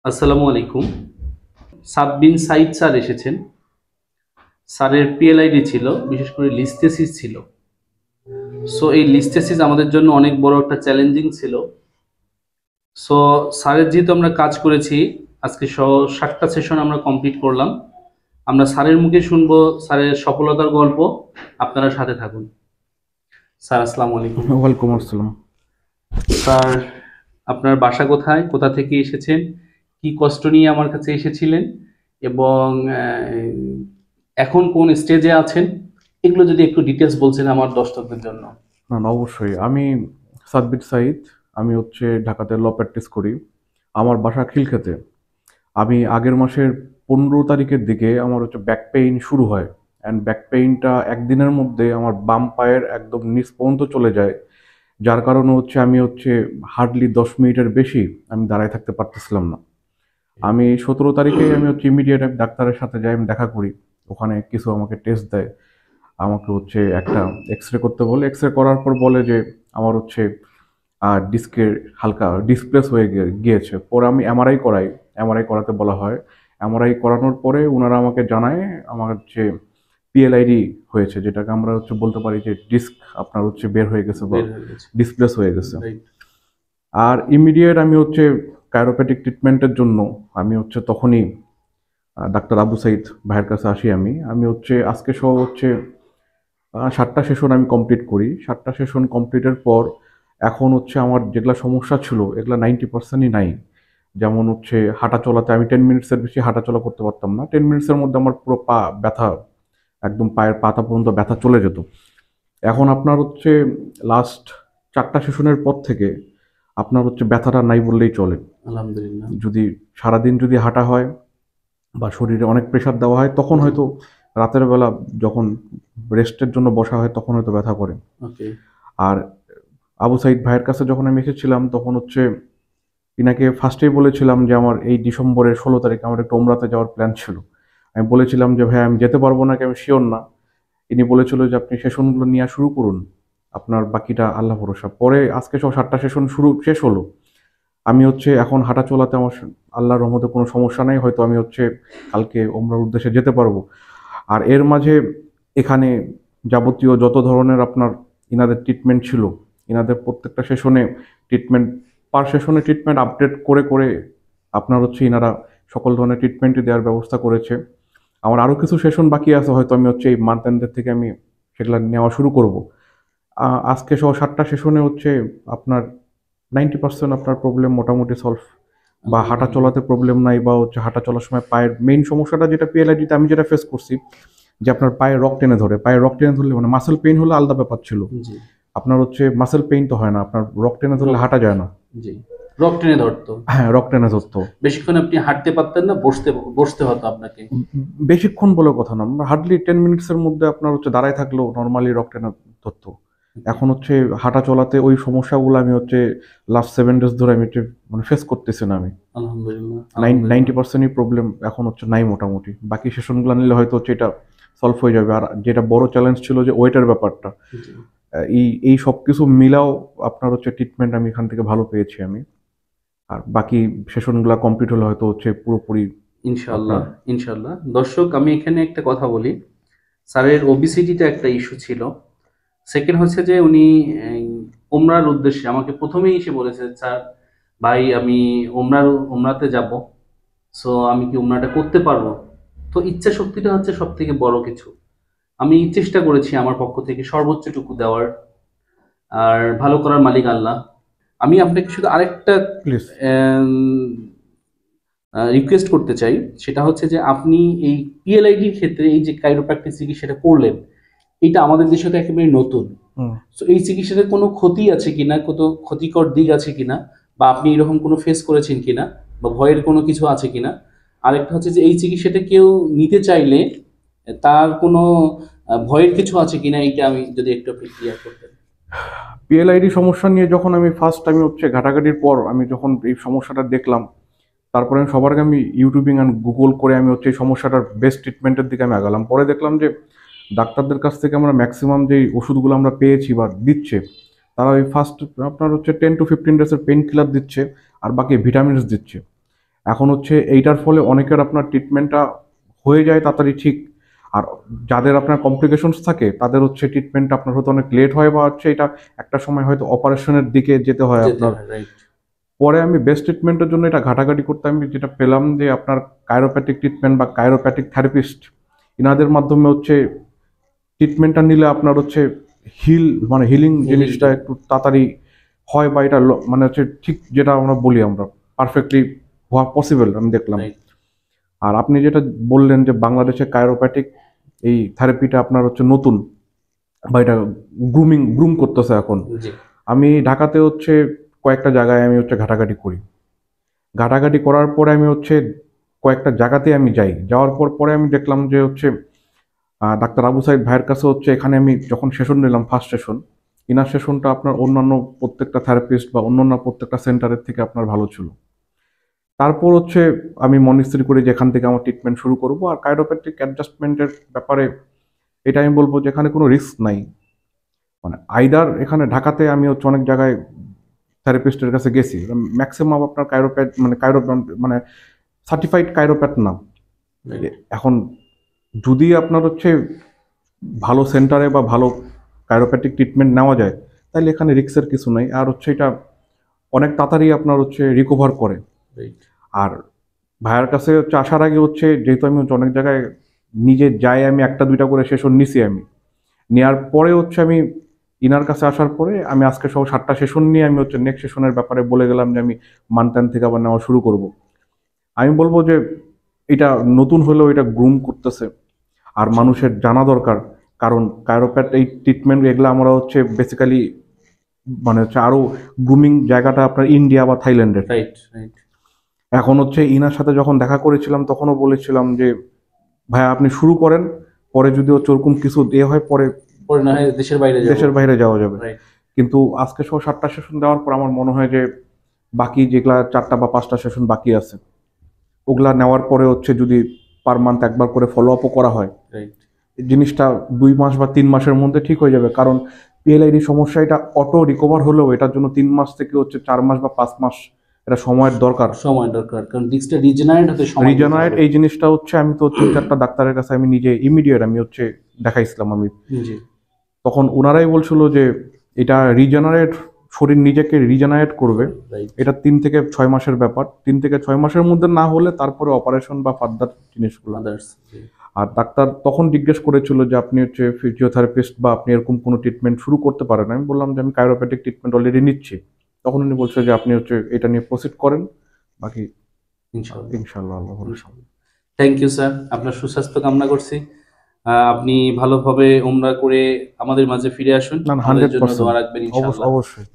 আসসালামু আলাইকুম। সাব্বিন সাইদ স্যার এসেছেন। স্যারের পিএলআইডি ছিল, বিশেষ করে লিস্টেসিস ছিল। সো এই লিস্টেসিস আমাদের জন্য অনেক বড় একটা চ্যালেঞ্জিং ছিল। সো স্যারের যেহেতু আমরা কাজ করেছি, আজকে সহ 7টা সেশন আমরা কমপ্লিট করলাম। আমরা স্যারের মুখে শুনবো স্যারের সফলতার গল্প। আপনারা সাথে থাকুন। স্যার আসসালামু আলাইকুম। ওয়ালাইকুম আসসালাম। স্যার, আপনার বাসা কোথায়, কোথা থেকে এসেছেন, কি কষ্ট নিয়ে আমার কাছে এসেছিলেন, এবং এখন কোন স্টেজে আছেন, এগুলো যদি একটু ডিটেলস বলছেন আমার দর্শকদের জন্য। না না, অবশ্যই। আমি সাব্বির সাইদ। আমি ঢাকাতে ল প্র্যাকটিস করি। আমার বাসা খিলক্ষেতে। আমি আগের মাসের 15 তারিখের দিকে আমার ব্যাক পেইন শুরু হয়। অ্যান্ড ব্যাক পেইনটা একদিনের মধ্যে আমার বাম পায়ের একদম নিচ পর্যন্ত চলে যায়। যার কারণে আমি হার্ডলি 10 মিনিটের বেশি আমি দাঁড়ায় থাকতে পারতেছিলাম না। আমি 17 তারিখে আমি ইমিডিয়েট ডাক্তারের সাথে যাই, আমি দেখা করি। ওখানে কিছু আমাকে টেস্ট দেয়। আমাকে একটা এক্স রে করতে বলে। এক্স রে করার পর বলে যে আমার ডিস্কের হালকা ডিসপ্লেস হয়ে গিয়েছে। পরে আমি এমআরআই করাই। এমআরআই করাতে বলা হয়। এমআরআই করানোর পরে ওনারা আমাকে জানায় আমার পিএলআইডি হয়েছে, যেটাকে আমরা বলতে পারি যে ডিস্ক আপনার বের হয়ে গেছে বা বের হয়ে গেছে। ডিসপ্লেস হয়ে গেছে। রাইট। আর ইমিডিয়েট আমি কাইরোপ্যাটিক ট্রিটমেন্টের জন্য আমি তখনই ডাক্তার আবু সাইদ ভাইয়ের কাছে আসি। আমি আমি আজকে সহ 7টা সেশন আমি কমপ্লিট করি। 7টা সেশন কমপ্লিটের পর এখন আমার যেগুলা সমস্যা ছিল এগুলা 90%ই নাই। যেমন হাঁটা চলাতে আমি 10 মিনিটসের বেশি হাঁটা চলা করতে পারতাম না। 10 মিনিটসের মধ্যে আমার পুরো পা ব্যথা, একদম পায়ের পাতা পর্যন্ত ব্যথা চলে যেত। এখন আপনার লাস্ট 4টা সেশনের পর থেকে আপনার ব্যথাটা নাই বললেই চলে। আলহামদুলিল্লাহ। যদি সারাদিন যদি হাঁটা হয় বা শরীরে অনেক প্রেশার দেওয়া হয়, তখন হয়তো রাতের বেলা যখন রেস্টের জন্য বসা হয় তখন হয়তো ব্যথা করে। ওকে। আর আবু সাইদ ভাইয়ের কাছে যখন আমি এসেছিলাম তখন ইনাকে ফার্স্টেই বলেছিলাম যে আমার এই ডিসেম্বরের 16 তারিখে আমার একটা ওমরাতে যাওয়ার প্ল্যান ছিল। আমি বলেছিলাম যে ভাই আমি যেতে পারবো না, কি আমি শিওর না। ইনি বলেছিল যে আপনি সেশনগুলো নিয়ে শুরু করুন, আপনার বাকিটা আল্লাহ ভরসা। পরে আজকে সব 7টা সেশন শেষ হলো। আমি এখন হাঁটা চলাতে আমার আল্লাহর রহমতে কোনো সমস্যা নেই। হয়তো আমি কালকে ওমরার উদ্দেশ্যে যেতে পারবো। আর এর মাঝে এখানে যাবতীয় যত ধরনের আপনার ইনাদের ট্রিটমেন্ট ছিল, ইনাদের প্রত্যেকটা সেশনে ট্রিটমেন্ট, পার সেশনে ট্রিটমেন্ট আপডেট করে করে আপনার ইনারা সকল ধরনের ট্রিটমেন্টই দেওয়ার ব্যবস্থা করেছে। আমার আরও কিছু সেশন বাকি আছে, হয়তো আমি এই মান্থ এন্ডের থেকে আমি সেগুলো নেওয়া শুরু করব। আজকে সহ 7টা সেশনে আপনার 90% আপনার প্রবলেম মোটামুটি সলভ, বা হাঁটা চলাতে প্রবলেম নাই, বা হাঁটা চলার সময় পায়ের মেইন সমস্যাটা যেটা পিএলআইডিতে আমি যেটা ফেস করছি, যে আপনার পায়ে রক টেনে ধরে। পায়ে রক টেনে ধরলে মানে মাসেল পেইন হলে আলাদা ব্যাপার ছিল। জি। আপনার মাসেল পেইন তো হয় না, আপনার রক টেনে ধরলে হাঁটা যায় না। জি। রক টেনে ধরতো। হ্যাঁ, রক টেনে ধরতো। বেশিক্ষণ আপনি হাঁটতে পারতেন না, বসতে বসতে হতো আপনাকে। বেশিক্ষণ বলে কথা না, হার্ডলি 10 মিনিটসের মধ্যে আপনার দাঁড়ায় থাকলেও নর্মালি রক টেনে ধরতো। এখন হাঁটা চলাতে ওই সমস্যাগুলো আমি লাস্ট 7 ডেজ ধরে আমি মানে ফেস করতেছি না। আমি আলহামদুলিল্লাহ। 90%ই প্রবলেম এখন নাই মোটামুটি। বাকি সেশনগুলো নিলে হয়তো এটা সলভ হয়ে যাবে। আর যেটা বড় চ্যালেঞ্জ ছিল যে ওয়েটের ব্যাপারটা, জি। এই সব কিছু মিলাও আপনার ট্রিটমেন্ট আমি এখান থেকে ভালো পেয়েছি আমি। আর বাকি সেশনগুলো কমপ্লিট হলে হয়তো পুরোপুরি ইনশাআল্লাহ। আপনার। ইনশাআল্লাহ। দর্শক, আমি এখানে একটা কথা বলি। স্যারের ওবিসিটিটা একটা ইস্যু ছিল। সেকেন্ড হচ্ছে যে উনি এই, ওমরার উদ্দেশ্যে আমাকে প্রথমেই এসে বলেছে, স্যার ভাই আমি ওমরাতে যাব। সো আমি কি ওমরাটা করতে পারবো? তো ইচ্ছা শক্তিটা হচ্ছে সব থেকে বড় কিছু। আমি চেষ্টা করেছি আমার পক্ষ থেকে সর্বোচ্চটুকু দেওয়ার। আর ভালো করার মালিক আল্লাহ। আমি আপনাকে শুধু আরেকটা প্লিজ। রিকোয়েস্ট করতে চাই। সেটা হচ্ছে যে আপনি এই পিএলআইডির ক্ষেত্রে এই যে কাইরোপ্র্যাকটিক চিকিৎসাটা করলেন, এটা আমাদের দেশে তো একেবারে নতুন। তো এই চিকিৎসাটার কোনো ক্ষতি আছে কিনা, কত ক্ষতিকর দিক আছে কিনা, বা আপনি এরকম কোনো ফেস করেছেন কিনা, বা ভয়ের কোনো কিছু আছে কিনা। আরেকটা হচ্ছে যে এই চিকিৎসাটা কেউ নিতে চাইলে তার কোনো ভয়ের কিছু আছে কিনা, এইটা আমি যদি একটু আপনি ক্লিয়ার করতেন। পিএলআইডি সমস্যা নিয়ে যখন আমি ফার্স্ট আমি ঘাটাঘাটির পর আমি যখন এই সমস্যাটা দেখলাম, তারপরে আমি সবার আগে আমি ইউটিউবিং অ্যান্ড গুগল করে আমি এই সমস্যাটার বেস্ট ট্রিটমেন্টের দিকে আমি আগালাম। পরে দেখলাম যে ডাক্তারদের কাছ থেকে আমরা ম্যাক্সিমাম যেই ওষুধগুলো আমরা পেয়েছি বা দিচ্ছে, তারা ওই ফার্স্ট আপনার 10 to 15 ডেজের পেন কিলার দিচ্ছে, আর বাকি ভিটামিনস দিচ্ছে। এখন হচ্ছে এইটার ফলে অনেকের আপনার ট্রিটমেন্টটা হয়ে যায় তাড়াতাড়ি ঠিক, আর যাদের আপনার কমপ্লিকেশনস থাকে তাদের হচ্ছে ট্রিটমেন্টটা আপনার হয়তো অনেক লেট হয়, বা হচ্ছে এটা একটা সময় হয়তো অপারেশনের দিকে যেতে হয় যেতে আপনার। হয়, রাইট। পরে আমি বেস্ট ট্রিটমেন্টের জন্য এটা ঘাটাঘাটি করতে আমি যেটা পেলাম যে আপনার কাইরোপ্যাথিক ট্রিটমেন্ট বা কাইরোপ্যাথিক থেরাপিস্ট, ইনাদের মাধ্যমে হচ্ছে ট্রিটমেন্টটা নিলে আপনার হচ্ছে মানে হিলিং জিনিসটা একটু তাড়াতাড়ি হয়, বা এটা মানে হচ্ছে ঠিক যেটা আমরা বলি আমরা পারফেক্টলি হওয়া পসিবল আমি দেখলাম। রাইট। আর আপনি যেটা বললেন যে বাংলাদেশে কাইরোপ্যাথিক এই থেরাপিটা আপনার হচ্ছে নতুন, বা এটা গ্রুম করতেছে এখন। জি। আমি ঢাকাতে হচ্ছে কয়েকটা জায়গায় আমি হচ্ছে ঘাটাঘাটি করি, ঘাটাঘাটি করার পরে আমি হচ্ছে কয়েকটা জায়গাতে আমি যাই, যাওয়ার পরে আমি দেখলাম যে হচ্ছে ডাক্তার আবু সাইদ ভাইয়ের কাছে হচ্ছে এখানে আমি যখন সেশন নিলাম ফার্স্ট সেশন, ইনার সেশনটা আপনার অন্যান্য প্রত্যেকটা থেরাপিস্ট বা অন্যান্য প্রত্যেকটা সেন্টারের থেকে আপনার ভালো ছিল। তারপর হচ্ছে আমি মনস্থির করি যে এখান থেকে আমার ট্রিটমেন্ট শুরু করব। আর কাইরোপ্যাথিক অ্যাডজাস্টমেন্টের ব্যাপারে এটা আমি বলবো যে এখানে কোনো রিস্ক নাই, মানে আইদার এখানে ঢাকাতে আমি হচ্ছে অনেক জায়গায় থেরাপিস্টের কাছে গেছি, ম্যাক্সিমাম আপনার মানে সার্টিফাইড কাইরোপ্যাথ না। এখন যদি আপনার হচ্ছে ভালো সেন্টারে বা ভালো কাইরোপ্যাথিক ট্রিটমেন্ট নেওয়া যায় তাহলে এখানে রিস্কের কিছু নাই, আর হচ্ছে এটা অনেক তাড়াতাড়ি আপনার হচ্ছে রিকভার করে। আর ভাইয়ের কাছে হচ্ছে আসার আগে হচ্ছে যেহেতু আমি হচ্ছে অনেক জায়গায় নিজে যাই, আমি একটা দুইটা করে সেশন নিছি, আমি নেওয়ার পরে হচ্ছে আমি ইনার কাছে আসার পরে আমি আজকে সহ 7টা সেশন নিয়ে আমি হচ্ছে নেক্সট সেশনের ব্যাপারে বলে গেলাম যে আমি মান্থান থেকে আবার নেওয়া শুরু করব। আমি বলবো যে এটা নতুন হলেও এটা গ্রুম করতেছে, আর মানুষের জানা দরকার, কারণ কাইরোপ্যাথ এই ট্রিটমেন্ট এগুলো আমরা হচ্ছে বেসিক্যালি মানে হচ্ছে আরো গ্রুমিং জায়গাটা আপনার ইন্ডিয়া বা থাইল্যান্ডের। Right, right. এখন হচ্ছে ইনার সাথে যখন দেখা করেছিলাম তখনও বলেছিলাম যে ভাই আপনি শুরু করেন, পরে যদি হচ্ছে ওরকম কিছু হয় পরে পরে না হয় দেশের বাইরে যাওয়া যাবে। রাইট। কিন্তু আজকে সহ 7টা সেশন দেওয়ার পর আমার মনে হয় যে বাকি যেগুলা 4টা বা 5টা সেশন বাকি আছে ওগুলা নেওয়ার পরে হচ্ছে যদি পার মান্থ একবার করে ফলো আপও করা হয়, রাইট। জিনিসটা 2 মাস বা 3 মাসের মধ্যে ঠিক হয়ে যাবে। কারণ পিএলআইডি সমস্যা এটা অটো রিকভার হলেও এটার জন্য 3 মাস থেকে হচ্ছে 4 মাস বা 5 মাস এটা সময়ের দরকার। কারণ ডিস্কটা রিজেনারেট হতে সময় দিতে রিজেনারেট হবে। এই জিনিসটা হচ্ছে আমি তো 3-4টা ডাক্তারের কাছে আমি নিজে ইমিডিয়েট আমি হচ্ছে দেখাইছিলাম আমি, জি। তখন ওনারাই বলছিল যে এটা রিজেনারেট, শরীর নিজেকে রিজেনারেট করবে, রাইট। এটা 3 থেকে 6 মাসের ব্যাপার, 3 থেকে 6 মাসের মধ্যে না হলে তারপরে অপারেশন বা ফার্দার জিনিসগুলো। আদার্স। আর ডাক্তার তখন জিজ্ঞেস করেছিল যে আপনি হচ্ছে ফিজিওথেরাপিস্ট বা আপনি এরকম কোনো ট্রিটমেন্ট শুরু করতে পারেন, আমি বললাম যে আমি কাইরোপ্যাথিক ট্রিটমেন্ট অলরেডি নিচ্ছি। তখন উনি বলছে যে আপনি হচ্ছে এটা নিয়ে প্রসিড করেন, বাকি ইনশাআল্লাহ। ইনশাআল্লাহ আল্লাহ ভরসা। ইনশাআল্লাহ। থ্যাংক ইউ স্যার, আপনার সুস্বাস্থ্য কামনা করছি। আপনি ভালোভাবে উমরা করে আমাদের মাঝে ফিরে আসুন, না আমাদের জন্য 100% দোয়া রাখবেন ইনশাআল্লাহ। অবশ্যই।